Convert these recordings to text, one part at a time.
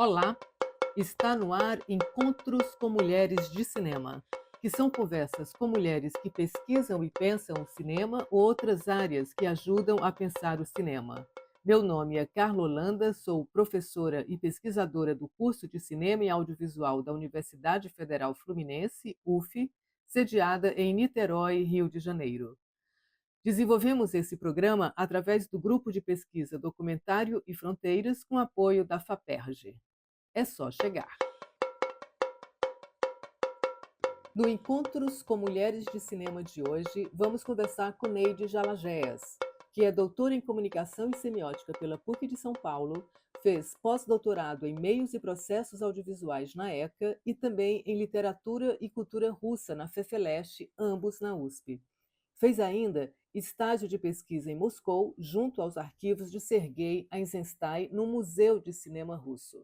Olá, está no ar Encontros com Mulheres de Cinema, que são conversas com mulheres que pesquisam e pensam o cinema ou outras áreas que ajudam a pensar o cinema. Meu nome é Carla Holanda, sou professora e pesquisadora do curso de Cinema e Audiovisual da Universidade Federal Fluminense, UF, sediada em Niterói, Rio de Janeiro. Desenvolvemos esse programa através do grupo de pesquisa Documentário e Fronteiras, com apoio da FAPERJ. É só chegar. No Encontros com Mulheres de Cinema de hoje, vamos conversar com Neide Jalagéas, que é doutora em Comunicação e Semiótica pela PUC de São Paulo, fez pós-doutorado em Meios e Processos Audiovisuais na ECA e também em Literatura e Cultura Russa na FEFELESH, ambos na USP. Fez ainda estágio de pesquisa em Moscou, junto aos arquivos de Sergei Eisenstein, no Museu de Cinema Russo.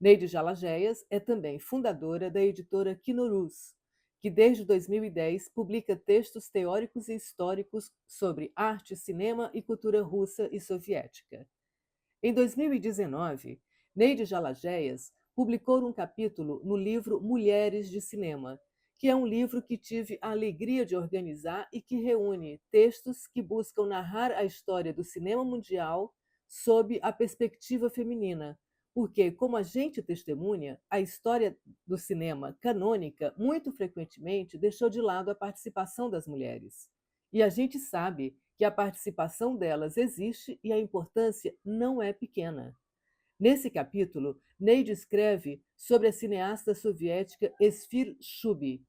Neide Jalagéas é também fundadora da editora Kinorus, que desde 2010 publica textos teóricos e históricos sobre arte, cinema e cultura russa e soviética. Em 2019, Neide Jalagéas publicou um capítulo no livro Mulheres de Cinema, que é um livro que tive a alegria de organizar e que reúne textos que buscam narrar a história do cinema mundial sob a perspectiva feminina, porque, como a gente testemunha, a história do cinema canônica muito frequentemente deixou de lado a participação das mulheres. E a gente sabe que a participação delas existe e a importância não é pequena. Nesse capítulo, Neide escreve sobre a cineasta soviética Esfir Shubi.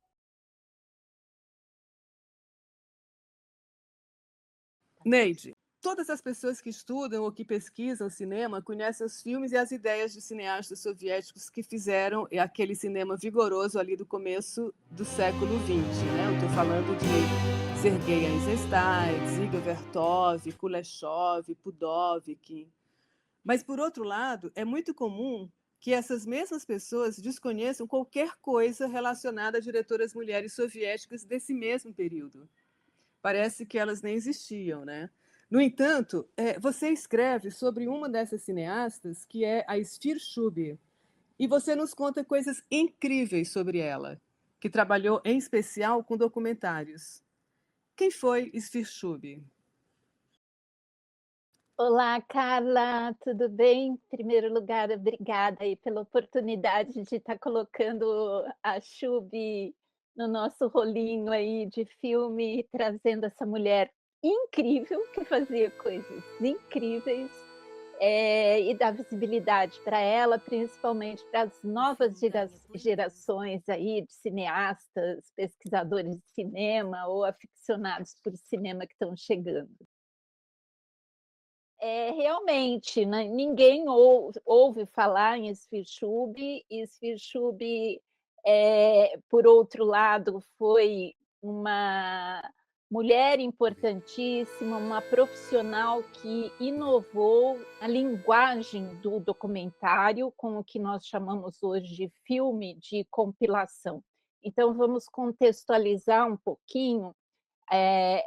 Neide, todas as pessoas que estudam ou que pesquisam cinema conhecem os filmes e as ideias de cineastas soviéticos que fizeram aquele cinema vigoroso ali do começo do século XX. Né? Eu estou falando de Sergei Eisenstein, Dziga Vertov, Kuleshov, Pudovkin. Mas, por outro lado, é muito comum que essas mesmas pessoas desconheçam qualquer coisa relacionada a diretoras mulheres soviéticas desse mesmo período. Parece que elas nem existiam, né? No entanto, você escreve sobre uma dessas cineastas, que é a Esfir Shubi, e você nos conta coisas incríveis sobre ela, que trabalhou em especial com documentários. Quem foi Esfir Shubi? Olá, Carla, tudo bem? Em primeiro lugar, obrigada aí pela oportunidade de estar colocando a Chub no nosso rolinho aí de filme, trazendo essa mulher incrível que fazia coisas incríveis, e dar visibilidade para ela, principalmente para as novas gerações aí de cineastas, pesquisadores de cinema ou aficionados por cinema que estão chegando. Realmente, né, ninguém ouve falar em Esfirchub. Esfirchub, por outro lado, foi uma mulher importantíssima, uma profissional que inovou a linguagem do documentário com o que nós chamamos hoje de filme de compilação. Então vamos contextualizar um pouquinho,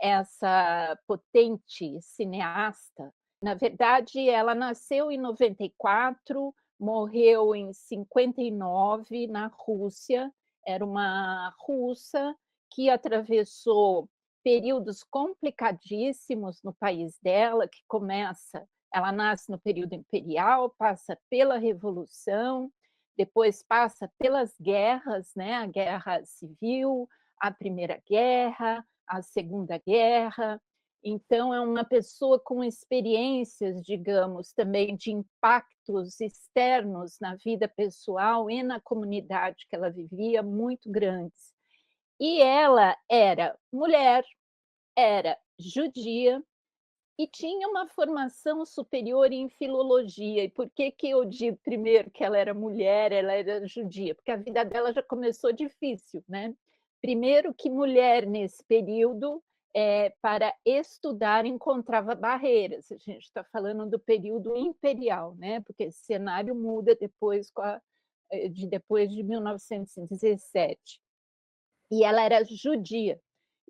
essa potente cineasta. Na verdade, ela nasceu em 94, morreu em 59 na Rússia. Era uma russa que atravessou períodos complicadíssimos no país dela, que começa, ela nasce no período imperial, passa pela Revolução, depois passa pelas guerras, né? A Guerra Civil, a Primeira Guerra, a Segunda Guerra. Então, é uma pessoa com experiências, digamos, também de impactos externos na vida pessoal e na comunidade que ela vivia, muito grandes. E ela era mulher, era judia e tinha uma formação superior em filologia. E por que que eu digo primeiro que ela era mulher, ela era judia? Porque a vida dela já começou difícil, né? Primeiro que mulher nesse período, para estudar encontrava barreiras. A gente está falando do período imperial, né? Porque esse cenário muda depois depois de 1917. E ela era judia.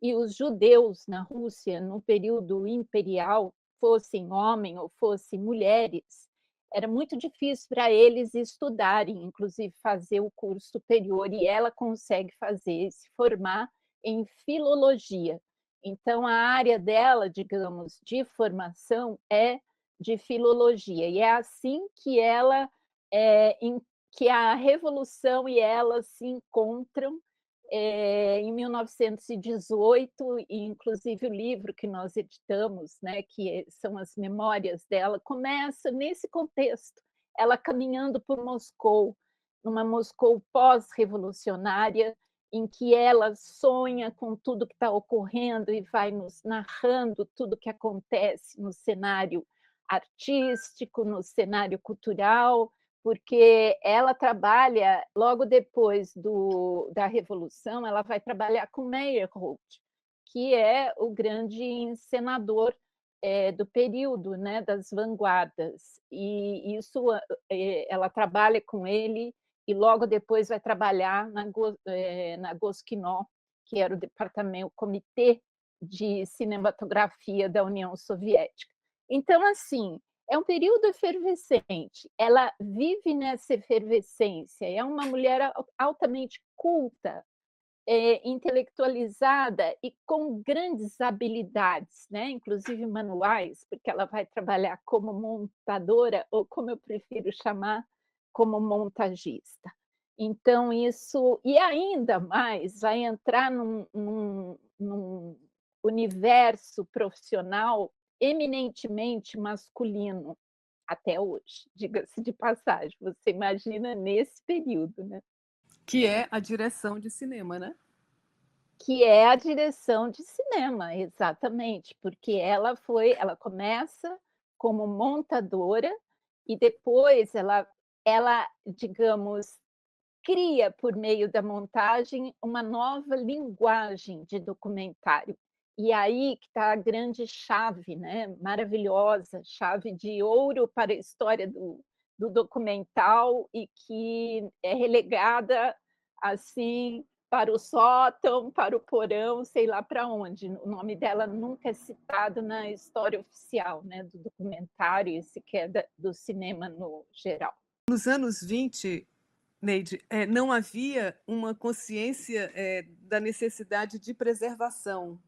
E os judeus na Rússia, no período imperial, fossem homens ou fossem mulheres, era muito difícil para eles estudarem, inclusive fazer o curso superior, e ela consegue fazer, se formar em filologia. Então a área dela, digamos, de formação é de filologia, e é assim que ela, em que a revolução e ela se encontram, em 1918, e inclusive o livro que nós editamos, né, que são as memórias dela, começa nesse contexto, ela caminhando por Moscou, numa Moscou pós-revolucionária, em que ela sonha com tudo que está ocorrendo e vai nos narrando tudo que acontece no cenário artístico, no cenário cultural, porque ela trabalha logo depois da Revolução, ela vai trabalhar com Meyerhold, que é o grande encenador do período, né, das vanguardas. E isso, ela trabalha com ele e logo depois vai trabalhar na Goskino, que era o departamento, o comitê de cinematografia da União Soviética. Então, assim, é um período efervescente, ela vive nessa efervescência, é uma mulher altamente culta, intelectualizada e com grandes habilidades, né, inclusive manuais, porque ela vai trabalhar como montadora, ou como eu prefiro chamar, como montagista. Então isso e ainda mais, vai entrar num universo profissional eminentemente masculino, até hoje, diga-se de passagem. Você imagina nesse período, né? Que é a direção de cinema, né? Que é a direção de cinema, exatamente, porque ela começa como montadora e depois ela, digamos, cria, por meio da montagem, uma nova linguagem de documentário. E aí que está a grande chave, né, maravilhosa, chave de ouro para a história do documental e que é relegada, assim, para o sótão, para o porão, sei lá para onde. O nome dela nunca é citado na história oficial, né, do documentário e sequer do cinema no geral. Nos anos 20, Neide, não havia uma consciência da necessidade de preservação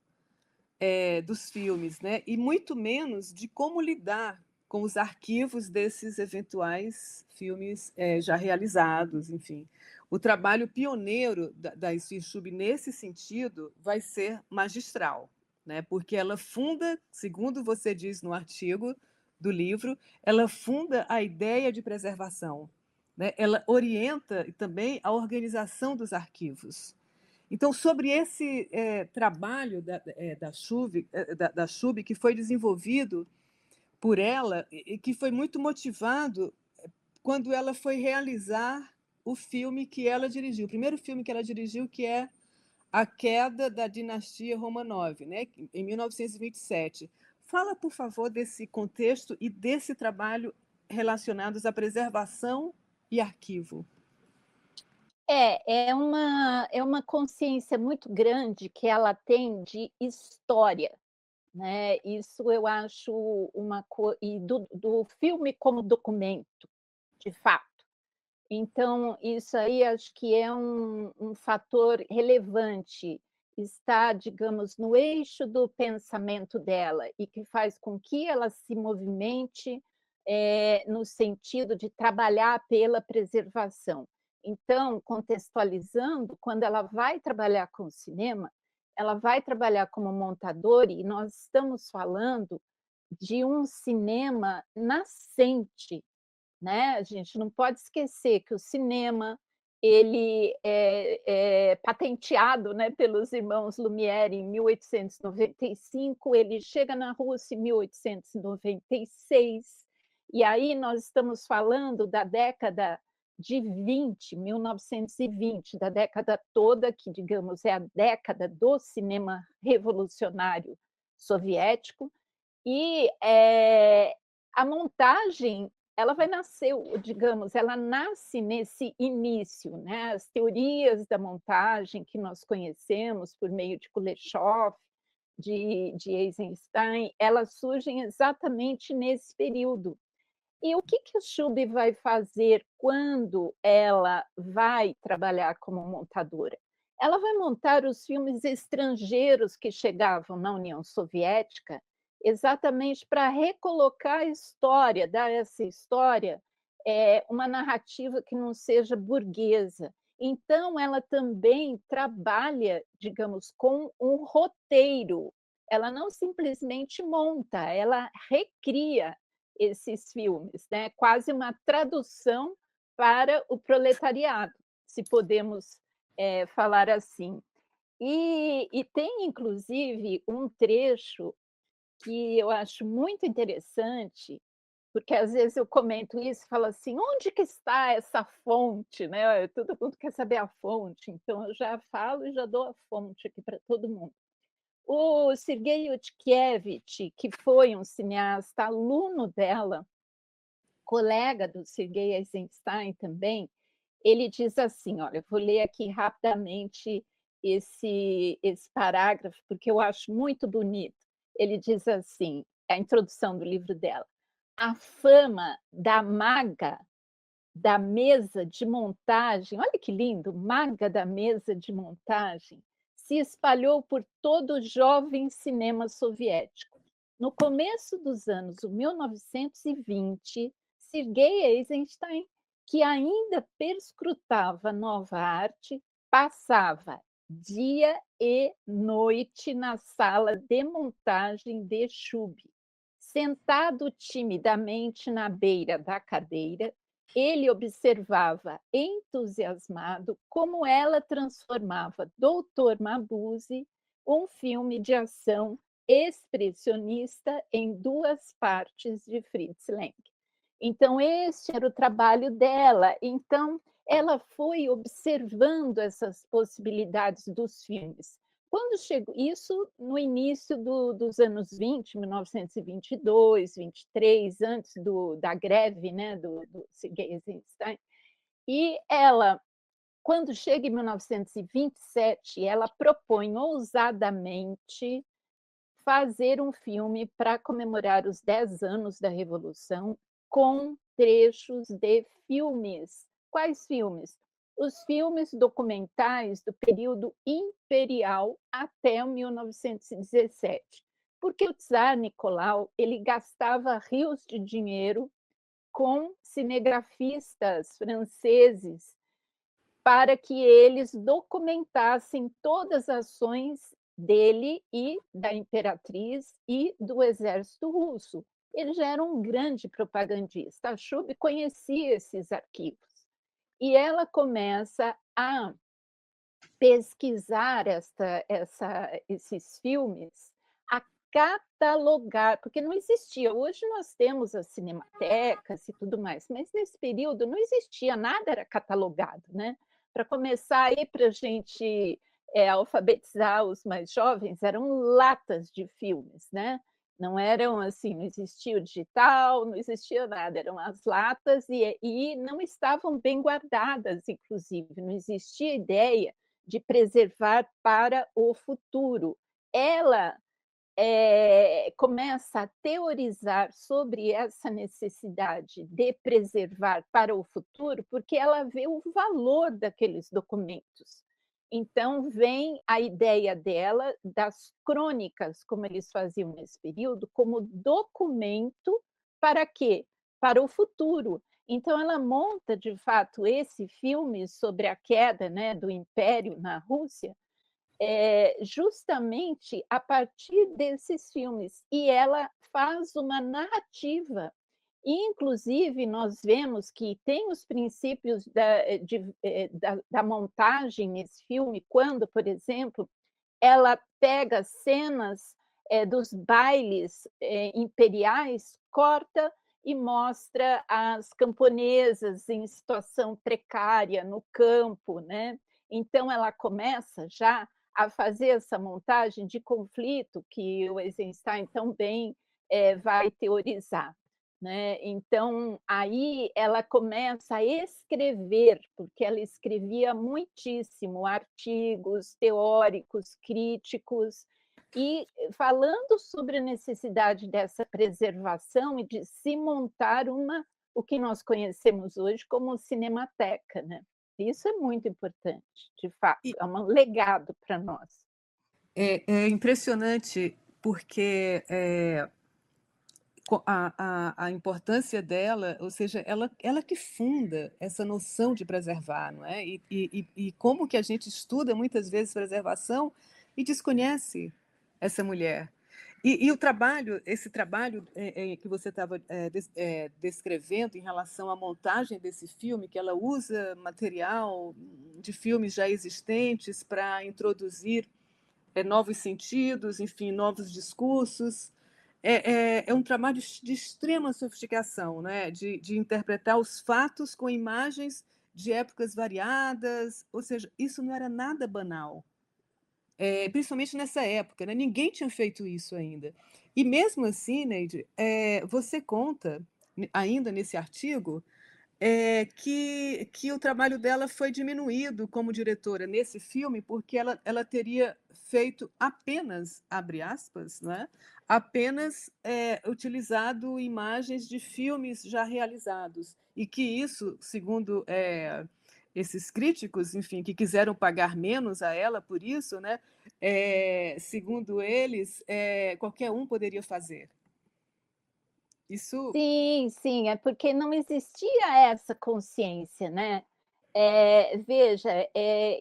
dos filmes, né? E muito menos de como lidar com os arquivos desses eventuais filmes já realizados, enfim. O trabalho pioneiro da Schub nesse sentido vai ser magistral, né? Porque ela funda, segundo você diz no artigo do livro, ela funda a ideia de preservação, né? Ela orienta também a organização dos arquivos. Então, sobre esse trabalho da Schub, que foi desenvolvido por ela e que foi muito motivado quando ela foi realizar o filme que ela dirigiu, o primeiro filme que ela dirigiu, que é A Queda da Dinastia Romanov, né, em 1927. Fala, por favor, desse contexto e desse trabalho relacionados à preservação e arquivo. É uma consciência muito grande que ela tem de história, né, isso eu acho uma co e do filme como documento, de fato. Então, isso aí acho que é um fator relevante, está, digamos, no eixo do pensamento dela e que faz com que ela se movimente, no sentido de trabalhar pela preservação. Então, contextualizando, quando ela vai trabalhar com o cinema, ela vai trabalhar como montadora e nós estamos falando de um cinema nascente, né, a gente não pode esquecer que o cinema, ele é patenteado, né, pelos irmãos Lumière em 1895, ele chega na Rússia em 1896, e aí nós estamos falando da década de 20, 1920, da década toda que, digamos, é a década do cinema revolucionário soviético, e, a montagem, ela vai nascer, digamos, ela nasce nesse início, né, as teorias da montagem que nós conhecemos por meio de Kuleshov, de Eisenstein, elas surgem exatamente nesse período. E o que a Chubby vai fazer quando ela vai trabalhar como montadora? Ela vai montar os filmes estrangeiros que chegavam na União Soviética, exatamente para recolocar a história, dar essa história, uma narrativa que não seja burguesa. Então ela também trabalha, digamos, com um roteiro. Ela não simplesmente monta, ela recria esses filmes, né, quase uma tradução para o proletariado, se podemos, falar assim. E tem inclusive um trecho que eu acho muito interessante, porque às vezes eu comento isso e falo assim: "Onde que está essa fonte?", né, todo mundo quer saber a fonte, então eu já falo e já dou a fonte aqui para todo mundo. O Sergei Utkiewicz, que foi um cineasta aluno dela, colega do Sergei Eisenstein também, ele diz assim, olha, eu vou ler aqui rapidamente esse parágrafo, porque eu acho muito bonito. Ele diz assim, a introdução do livro dela: "A fama da maga da mesa de montagem", olha que lindo, maga da mesa de montagem, se espalhou por todo o jovem cinema soviético. No começo dos anos 1920, Sergei Eisenstein, que ainda perscrutava nova arte, passava dia e noite na sala de montagem de Chubby. Sentado timidamente na beira da cadeira, ele observava entusiasmado como ela transformava Doutor Mabuse, um filme de ação expressionista, em duas partes de Fritz Lang. Então, este era o trabalho dela. Então, ela foi observando essas possibilidades dos filmes. Quando chegou isso no início dos anos 20, 1922, 23, antes da greve, né, do Sergei Eisenstein, e ela, quando chega em 1927, ela propõe ousadamente fazer um filme para comemorar os 10 anos da Revolução, com trechos de filmes. Quais filmes? Os filmes documentais do período imperial até 1917, porque o czar Nicolau ele gastava rios de dinheiro com cinegrafistas franceses para que eles documentassem todas as ações dele e da imperatriz e do exército russo. Ele já era um grande propagandista. A Chubby conhecia esses arquivos. E ela começa a pesquisar esses filmes, a catalogar, porque não existia. Hoje nós temos as cinematecas e tudo mais, mas nesse período não existia, nada era catalogado, né? Para começar aí, para a gente alfabetizar os mais jovens, eram latas de filmes, né? Não eram assim, não existia o digital, não existia nada, eram as latas e não estavam bem guardadas, inclusive, não existia ideia de preservar para o futuro. Ela começa a teorizar sobre essa necessidade de preservar para o futuro, porque ela vê o valor daqueles documentos. Então, vem a ideia dela das crônicas, como eles faziam nesse período, como documento para quê? Para o futuro. Então, ela monta, de fato, esse filme sobre a queda, né, do Império na Rússia, justamente a partir desses filmes. E ela faz uma narrativa. Inclusive, nós vemos que tem os princípios da montagem nesse filme, quando, por exemplo, ela pega cenas dos bailes imperiais, corta e mostra as camponesas em situação precária no campo, né? Então ela começa já a fazer essa montagem de conflito que o Eisenstein tão bem vai teorizar. Né? Então, aí ela começa a escrever, porque ela escrevia muitíssimo artigos teóricos, críticos, E falando sobre a necessidade dessa preservação e de se montar o que nós conhecemos hoje como cinemateca, né. Isso é muito importante, de fato, E é um legado para nós. é impressionante porque, a importância dela, ou seja, ela que funda essa noção de preservar, não é? E como que a gente estuda muitas vezes preservação e desconhece essa mulher. E o trabalho, esse trabalho que você estava descrevendo em relação à montagem desse filme, que ela usa material de filmes já existentes para introduzir novos sentidos, enfim, novos discursos. É um trabalho de extrema sofisticação, né? De interpretar os fatos com imagens de épocas variadas, ou seja, isso não era nada banal, principalmente nessa época, né? Ninguém tinha feito isso ainda. E mesmo assim, Neide, você conta, ainda nesse artigo, que o trabalho dela foi diminuído como diretora nesse filme, porque ela teria feito apenas, abre aspas, né, apenas, utilizado imagens de filmes já realizados, e que isso, segundo, esses críticos, enfim, que quiseram pagar menos a ela por isso, né, segundo eles, qualquer um poderia fazer. Isso. Sim, sim, é porque não existia essa consciência, né. Veja,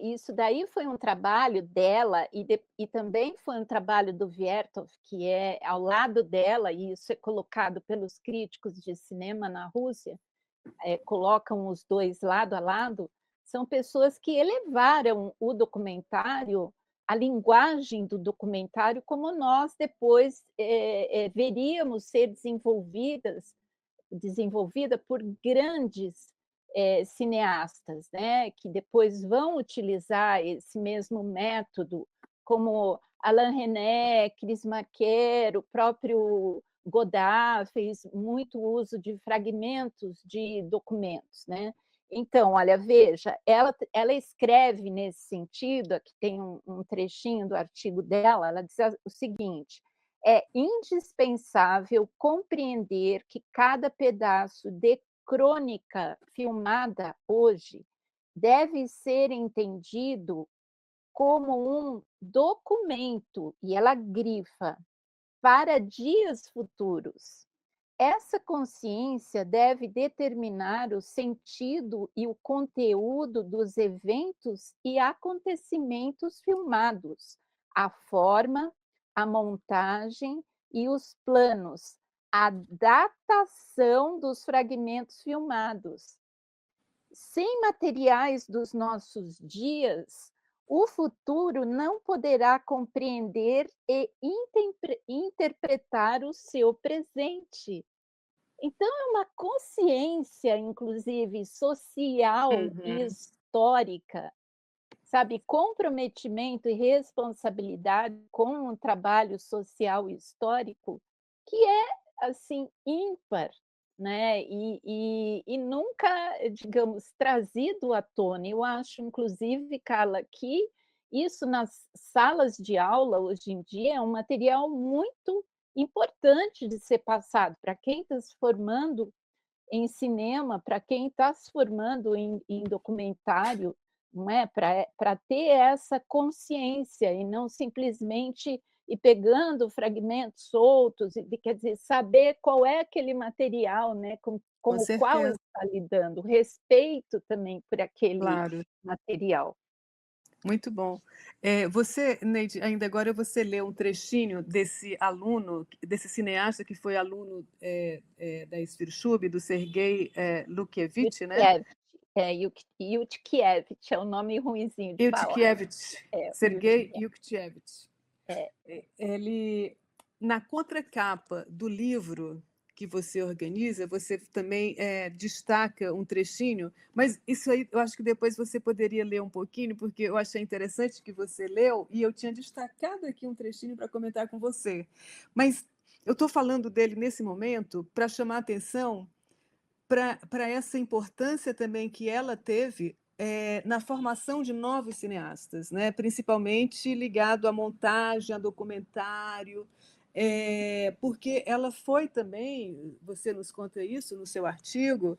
isso daí foi um trabalho dela e também foi um trabalho do Vertov, que é ao lado dela, e isso é colocado pelos críticos de cinema na Rússia, colocam os 2 lado a lado, são pessoas que elevaram o documentário, a linguagem do documentário, como nós depois, veríamos ser desenvolvida por grandes, cineastas, né, que depois vão utilizar esse mesmo método, como Alain Resnais, Chris Marker, o próprio Godard fez muito uso de fragmentos de documentos, né. Então, olha, veja, ela escreve nesse sentido, aqui tem um trechinho do artigo dela, ela diz o seguinte: "É indispensável compreender que cada pedaço de crônica filmada hoje deve ser entendido como um documento", e ela grifa, "para dias futuros. Essa consciência deve determinar o sentido e o conteúdo dos eventos e acontecimentos filmados, a forma, a montagem e os planos, a datação dos fragmentos filmados. Sem materiais dos nossos dias, o futuro não poderá compreender e interpretar o seu presente". Então é uma consciência, inclusive social e Uhum. histórica, sabe, comprometimento e responsabilidade com um trabalho social e histórico que é, assim, ímpar, né, e nunca, digamos, trazido à tona. Eu acho, inclusive, Carla, que isso nas salas de aula, hoje em dia, é um material muito importante de ser passado para quem está se formando em cinema, para quem está se formando em documentário, não é, para ter essa consciência e não simplesmente ir pegando fragmentos soltos, e quer dizer, saber qual é aquele material, né, com Com o qual certeza, está lidando, respeito também por aquele claro. material. Muito bom. Você, Neide, ainda agora você leu um trechinho desse aluno, desse cineasta que foi aluno, da Sfirshub, do Sergei, Lukievich, né? Yutkiewicz, Yutkiewicz é o nome ruinzinho de falar. Yudkevich, Sergei Yutkiewicz, Yudkevich. é. Ele, na contracapa do livro que você organiza, você também destaca um trechinho, mas isso aí eu acho que depois você poderia ler um pouquinho, porque eu achei interessante que você leu e eu tinha destacado aqui um trechinho para comentar com você. Mas eu estou falando dele nesse momento para chamar a atenção para essa importância também que ela teve na formação de novos cineastas, né? Principalmente ligado à montagem, a documentário, porque ela foi também, você nos conta isso no seu artigo,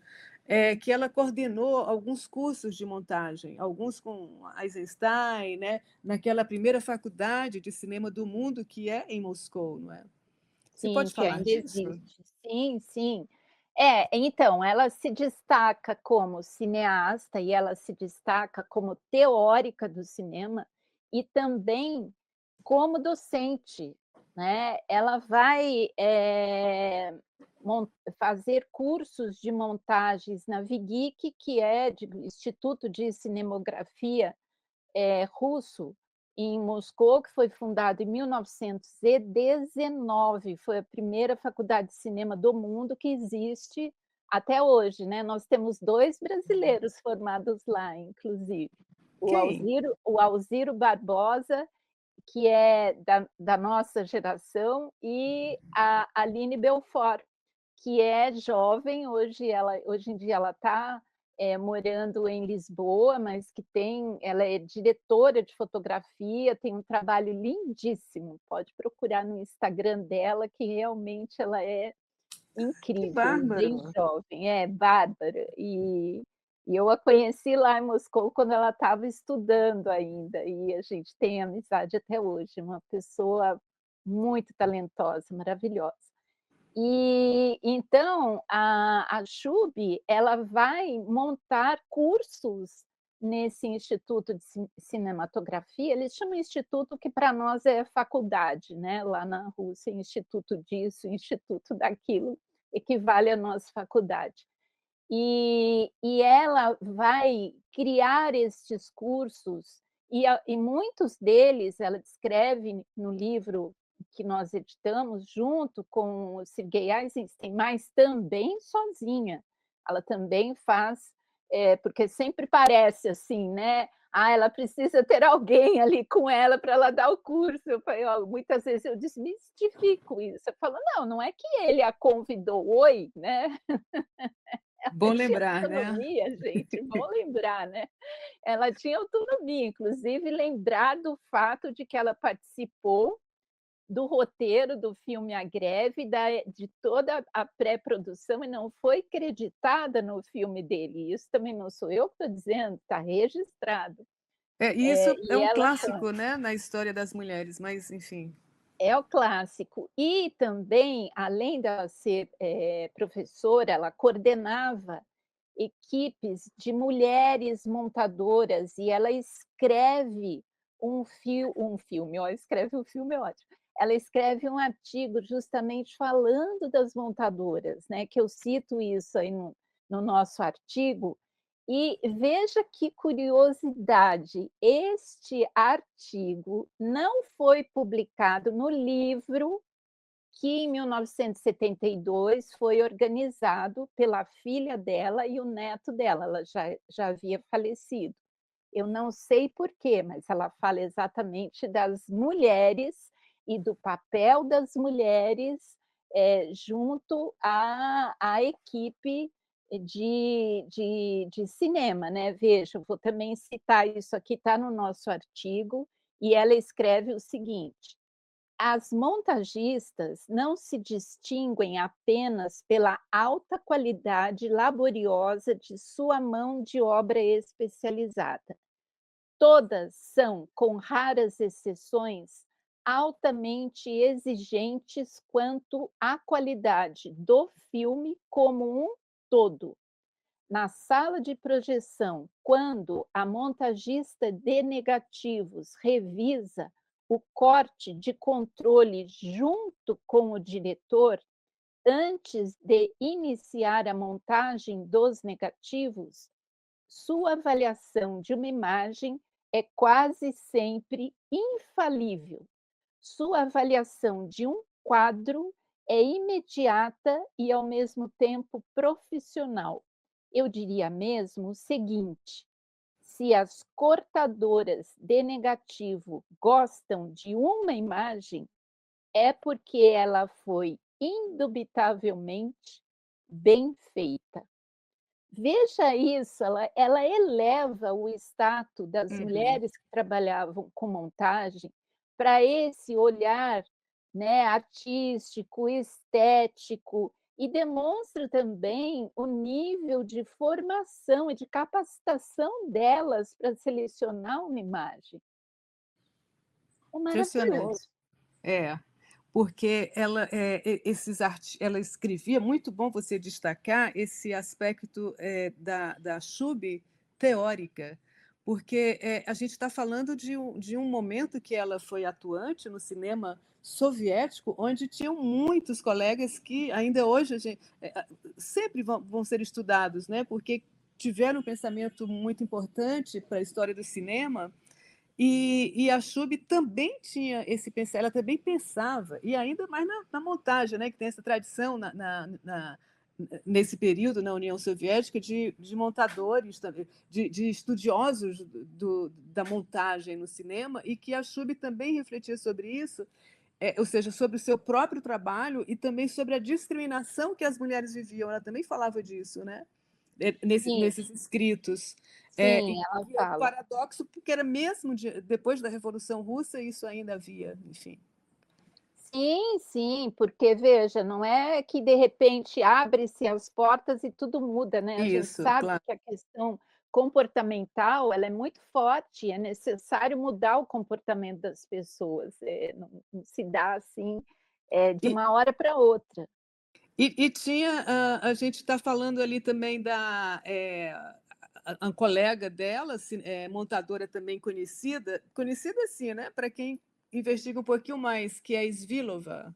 que ela coordenou alguns cursos de montagem, alguns com Eisenstein, né? Naquela primeira faculdade de cinema do mundo que é em Moscou, não é? Você Sim, pode que falar ainda disso? existe. Sim, sim. Então, ela se destaca como cineasta e ela se destaca como teórica do cinema e também como docente, né. Ela vai, mon fazer cursos de montagens na VGIK, que é de Instituto de Cinemografia russo, em Moscou, que foi fundado em 1919, foi a primeira faculdade de cinema do mundo que existe até hoje, né. Nós temos 2 brasileiros formados lá, inclusive, Quem? O Alziro Barbosa, que é da nossa geração, e a Aline Belfort, que é jovem, hoje em dia ela está, morando em Lisboa, mas que ela é diretora de fotografia, tem um trabalho lindíssimo, pode procurar no Instagram dela, que realmente ela é Que incrível e bem bárbaro! jovem. É, Bárbara. E eu a conheci lá em Moscou quando ela estava estudando ainda, e a gente tem amizade até hoje, uma pessoa muito talentosa, maravilhosa. E então a Chub, ela vai montar cursos nesse instituto de cinematografia, eles chamam instituto, que para nós é faculdade, né, lá na Rússia, instituto disso, instituto daquilo, equivale à nossa faculdade. E ela vai criar estes cursos, e muitos deles ela descreve no livro que nós editamos junto com o Sergei Eisenstein, mas também sozinha. Ela também faz, porque sempre parece assim, né, ela precisa ter alguém ali com ela para ela dar o curso. Eu falei: "Ó", muitas vezes eu desmistifico isso, eu falo: "Não, não é que ele a convidou, oi, né". Bom Ela tinha lembrar, né? autonomia, gente, bom lembrar, né. Ela tinha autonomia, inclusive lembrar do fato de que ela participou do roteiro do filme A Greve, de toda a pré-produção, e não foi creditada no filme dele. Isso também não sou eu que estou dizendo, está registrado. E isso é E um ela clássico, né, na história das mulheres, mas enfim. É o clássico. E também, além dela ser, professora, ela coordenava equipes de mulheres montadoras, e ela escreve um filme, ó, escreve um filme é ótimo. Ela escreve um artigo justamente falando das montadoras, né, que eu cito isso aí no nosso artigo, e veja que curiosidade, este artigo não foi publicado no livro que em 1972 foi organizado pela filha dela e o neto dela, ela já havia falecido. Eu não sei porquê, mas ela fala exatamente das mulheres e do papel das mulheres, junto à equipe de cinema, né. Veja, eu vou também citar isso aqui, está no nosso artigo, e ela escreve o seguinte: "As montagistas não se distinguem apenas pela alta qualidade laboriosa de sua mão de obra especializada. Todas são, com raras exceções, altamente exigentes quanto à qualidade do filme como um todo. Na sala de projeção, quando a montagista de negativos revisa o corte de controle junto com o diretor, antes de iniciar a montagem dos negativos, sua avaliação de uma imagem é quase sempre infalível. Sua avaliação de um quadro é imediata e, ao mesmo tempo, profissional. Eu diria mesmo o seguinte: se as cortadoras de negativo gostam de uma imagem, é porque ela foi indubitavelmente bem feita. Veja isso, ela eleva o status das Uhum. mulheres que trabalhavam com montagem para esse olhar, né, artístico, estético, e demonstra também o nível de formação e de capacitação delas para selecionar uma imagem. É maravilhoso. Impressionante. É, porque ela escrevia, muito bom você destacar esse aspecto da Chub teórica, porque a gente está falando de um momento que ela foi atuante no cinema soviético, onde tinham muitos colegas que ainda hoje sempre vão ser estudados, né? Porque tiveram um pensamento muito importante para a história do cinema e a Chub também tinha esse pensar, ela também pensava, e ainda mais na montagem, né, que tem essa tradição nesse período na União Soviética de montadores, de estudiosos da montagem no cinema, e que a Chub também refletia sobre isso, ou seja, sobre o seu próprio trabalho e também sobre a discriminação que as mulheres viviam. Ela também falava disso, né? Sim, Nesses escritos. sim, E ela é um fala. paradoxo, porque era mesmo depois da Revolução Russa, isso ainda havia, enfim. Sim, sim, porque veja, não é que de repente abre-se as portas e tudo muda, né, a gente Isso, sabe claro. que a questão comportamental, ela é muito forte, é necessário mudar o comportamento das pessoas, não se dá assim, de E, uma hora para outra. e tinha, a gente está falando ali também a colega dela, montadora também conhecida assim, né, para quem investiga um pouquinho mais, que é a Svilova,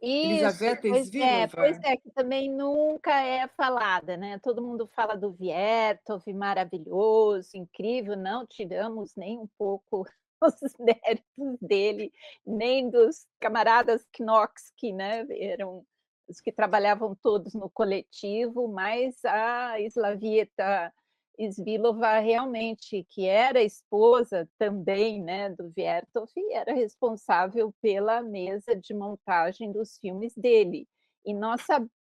Isso, Elizaveta pois Svilova. é, que também nunca é falada, né, todo mundo fala do Viertov, maravilhoso, incrível, não tiramos nem um pouco os méritos dele, nem dos camaradas Knocksky, né, eram os que trabalhavam todos no coletivo, mas a Slavieta Svilova realmente, que era esposa também, né, do Vertov, era responsável pela mesa de montagem dos filmes dele. E nós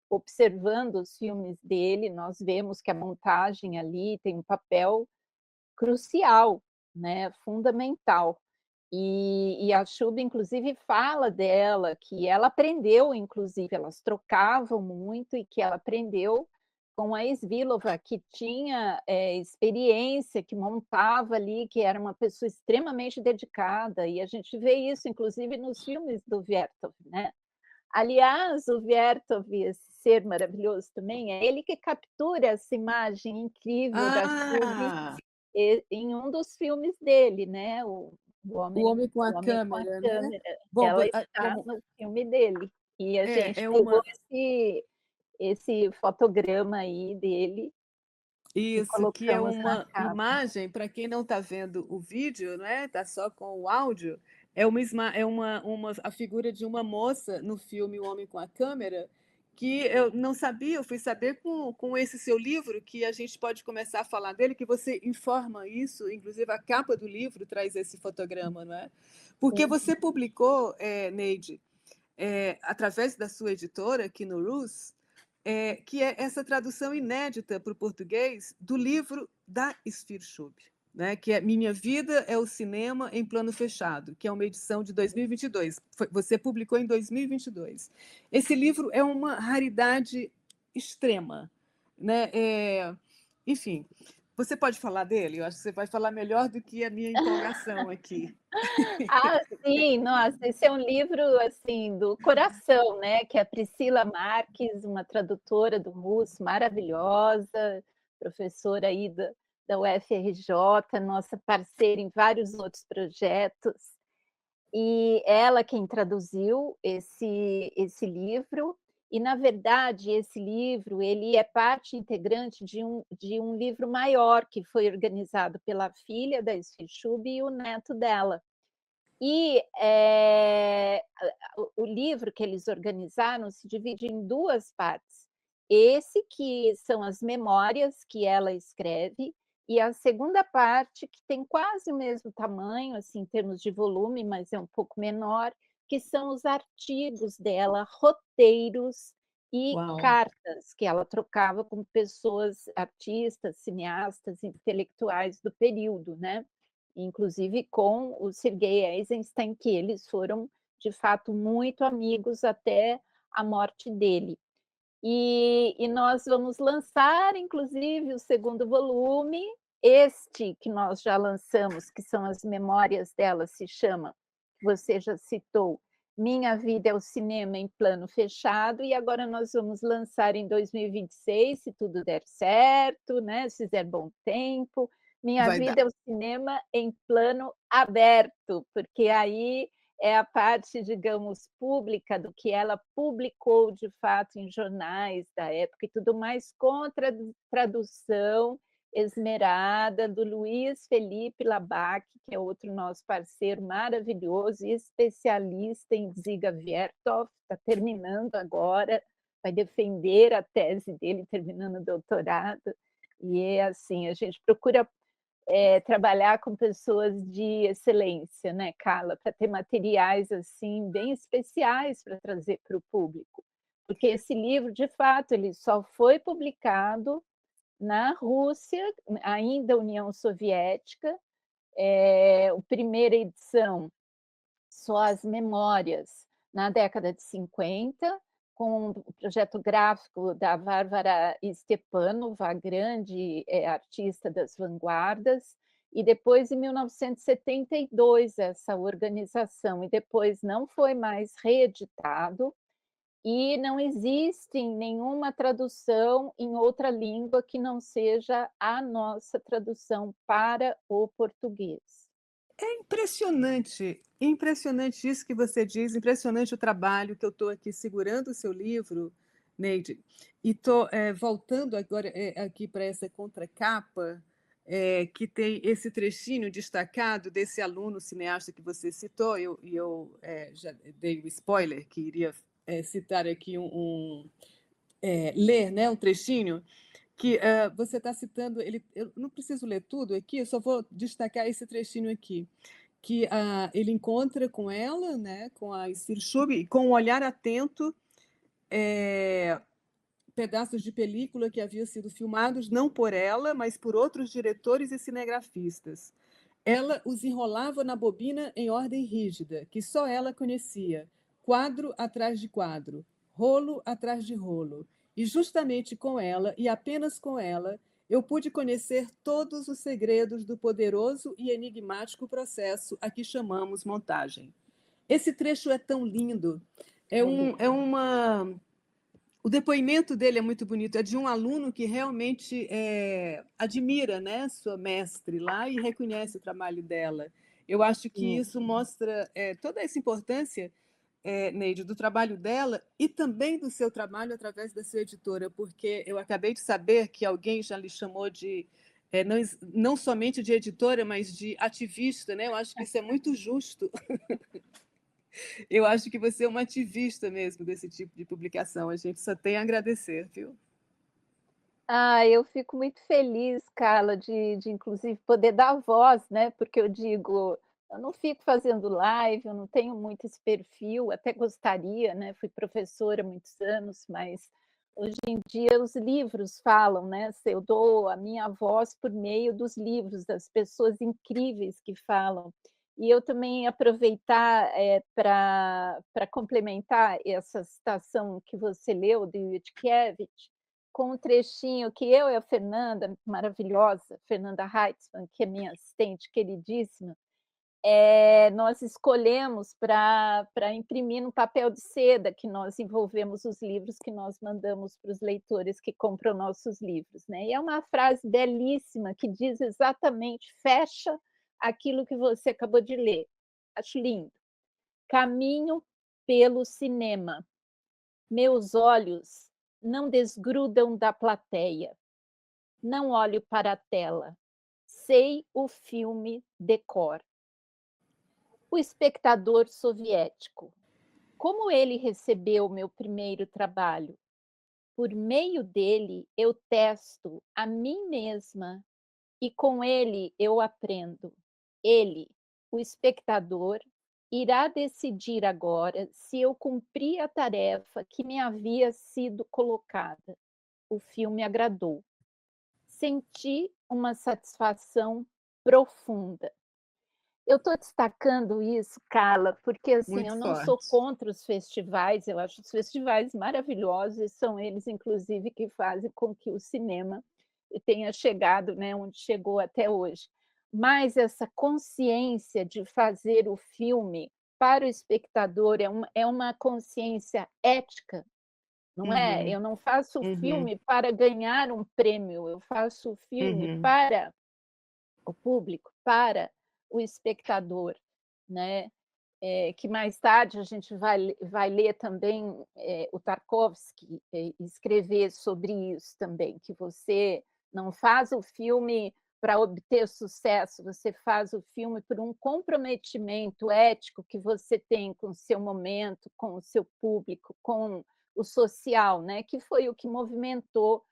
observando os filmes dele, nós vemos que a montagem ali tem um papel crucial, né, fundamental. E a Chub, inclusive, fala dela que ela aprendeu, inclusive, elas trocavam muito e que ela aprendeu com a Svilova, que tinha experiência, que montava ali, que era uma pessoa extremamente dedicada, e a gente vê isso, inclusive, nos filmes do Vertov, né? Aliás, o Vertov, esse ser maravilhoso também, é ele que captura essa imagem incrível da Chub Ah, em um dos filmes dele, né, o o Homem homem com a o Homem com a câmera, né? Câmera, Bom, ela está como no filme dele, e a gente é pegou uma esse fotograma aí dele e isso, que é colocamos na uma capa. imagem, para quem não está vendo o vídeo, né, tá só com o áudio, é a figura de uma moça no filme O Homem com a Câmera, que eu não sabia, eu fui saber com esse seu livro, que a gente pode começar a falar dele, que você informa isso, inclusive a capa do livro traz esse fotograma, não é? Porque Sim. você publicou, Neide, através da sua editora, aqui no Rus, que é essa tradução inédita para o português do livro da Sfir Schub, né, que é Minha Vida é o Cinema em Plano Fechado, que é uma edição de 2022. Você publicou em 2022. Esse livro é uma raridade extrema. Né? Enfim, você pode falar dele? Eu acho que você vai falar melhor do que a minha empolgação aqui. Ah, sim, nossa, esse é um livro, assim, do coração, né, que é a Priscila Marques, uma tradutora do russo maravilhosa, professora aí da UFRJ, nossa parceira em vários outros projetos. E ela quem traduziu esse livro, e na verdade esse livro ele é parte integrante de um livro maior que foi organizado pela filha da Schub e o neto dela. E, o livro que eles organizaram se divide em 2 partes. Esse que são as memórias que ela escreve, e a segunda parte, que tem quase o mesmo tamanho, assim, em termos de volume, mas é um pouco menor, que são os artigos dela, roteiros e Uau! cartas que ela trocava com pessoas, artistas, cineastas, intelectuais do período, né. Inclusive com o Sergei Eisenstein, que eles foram, de fato, muito amigos até a morte dele. E nós vamos lançar, inclusive, o segundo volume. Este que nós já lançamos, que são as memórias dela, se chama, que você já citou, Minha Vida é o Cinema em Plano Fechado, e agora nós vamos lançar em 2026, se tudo der certo, né, se fizer bom tempo, Minha Vai dar. Vida é o Cinema em Plano Aberto, porque aí é a parte, digamos, pública do que ela publicou de fato em jornais da época e tudo mais, com tradução esmerada do Luiz Felipe Labac, que é outro nosso parceiro maravilhoso e especialista em Dziga Vertov, está terminando agora, vai defender a tese dele, terminando o doutorado. E é assim, a gente procura trabalhar com pessoas de excelência, né, Carla, para ter materiais, assim, bem especiais para trazer para o público. Porque esse livro, de fato, ele só foi publicado na Rússia, ainda União Soviética, a primeira edição, só as memórias, na década de 50, com o projeto gráfico da Varvara Stepanova, a grande artista das vanguardas, e depois, em 1972, essa organização, e depois não foi mais reeditado, e não existe nenhuma tradução em outra língua que não seja a nossa tradução para o português. É impressionante, impressionante isso que você diz, impressionante o trabalho que eu estou aqui segurando o seu livro, Neide, e estou voltando agora aqui para essa contracapa, que tem esse trechinho destacado desse aluno cineasta que você citou, eu já dei o spoiler que iria citar aqui ler, né, um trechinho, que você está citando, eu não preciso ler tudo aqui, eu só vou destacar esse trechinho aqui, que ele encontra com ela, né, com a Sirchub, e com um olhar atento, pedaços de película que haviam sido filmados não por ela, mas por outros diretores e cinegrafistas. Ela os enrolava na bobina em ordem rígida, que só ela conhecia, quadro atrás de quadro, rolo atrás de rolo. E justamente com ela, e apenas com ela, eu pude conhecer todos os segredos do poderoso e enigmático processo a que chamamos montagem. Esse trecho é tão lindo. É lindo. O depoimento dele é muito bonito, é de um aluno que realmente admira, né, sua mestre lá e reconhece o trabalho dela. Eu acho que Sim. isso mostra toda essa importância, Neide, do trabalho dela e também do seu trabalho através da sua editora, porque eu acabei de saber que alguém já lhe chamou de, não somente de editora, mas de ativista, né? Eu acho que isso é muito justo. Eu acho que você é uma ativista mesmo desse tipo de publicação. A gente só tem a agradecer, viu? Ah, eu fico muito feliz, Carla, de inclusive poder dar voz, né, porque eu digo, eu não fico fazendo live, eu não tenho muito esse perfil, até gostaria, né, fui professora há muitos anos, mas hoje em dia os livros falam, né, se eu dou a minha voz por meio dos livros, das pessoas incríveis que falam. E eu também aproveitar, para complementar essa citação que você leu do Witkiewicz, com um trechinho que eu e a Fernanda, maravilhosa, Fernanda Heitzmann, que é minha assistente queridíssima, nós escolhemos para imprimir no papel de seda, que nós envolvemos os livros que nós mandamos para os leitores que compram nossos livros, né. E é uma frase belíssima que diz exatamente, fecha aquilo que você acabou de ler. Acho lindo. "Caminho pelo cinema. Meus olhos não desgrudam da plateia. Não olho para a tela. Sei o filme de cor." O espectador soviético. Como ele recebeu meu primeiro trabalho? Por meio dele, eu testo a mim mesma e com ele eu aprendo. Ele, o espectador, irá decidir agora se eu cumpri a tarefa que me havia sido colocada. O filme agradou. Senti uma satisfação profunda. Eu estou destacando isso, Carla, porque, assim, Muito eu não sou forte. contra os festivais, eu acho os festivais maravilhosos e são eles, inclusive, que fazem com que o cinema tenha chegado, né, onde chegou até hoje. Mas essa consciência de fazer o filme para o espectador é uma consciência ética, não é? Uhum, Eu não faço o uhum, filme para ganhar um prêmio, eu faço o filme uhum. para o público, para o espectador, né. Que mais tarde a gente vai ler também, o Tarkovsky, escrever sobre isso também, que você não faz o filme para obter sucesso, você faz o filme por um comprometimento ético que você tem com o seu momento, com o seu público, com o social, né, que foi o que movimentou,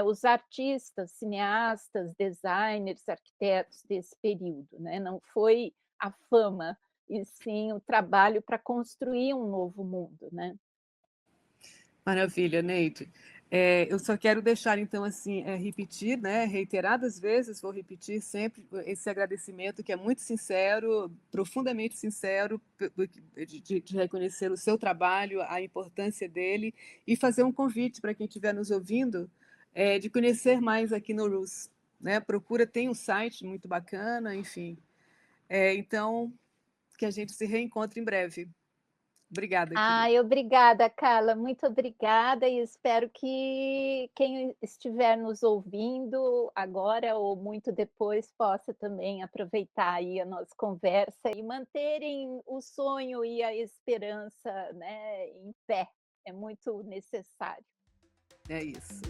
os artistas, cineastas, designers, arquitetos desse período, né, não foi a fama, e sim o trabalho para construir um novo mundo, né. Maravilha, Neide. Eu só quero deixar, então, assim, repetir, né, reiteradas vezes, vou repetir sempre esse agradecimento que é muito sincero, profundamente sincero, de reconhecer o seu trabalho, a importância dele, e fazer um convite para quem estiver nos ouvindo, de conhecer mais aqui no RUS, né? Procura, tem um site muito bacana, enfim. Então, que a gente se reencontre em breve. Obrigada, querida. Ai, obrigada, Carla, muito obrigada e espero que quem estiver nos ouvindo agora ou muito depois possa também aproveitar aí a nossa conversa e manterem o sonho e a esperança, né, em pé, é muito necessário. É isso.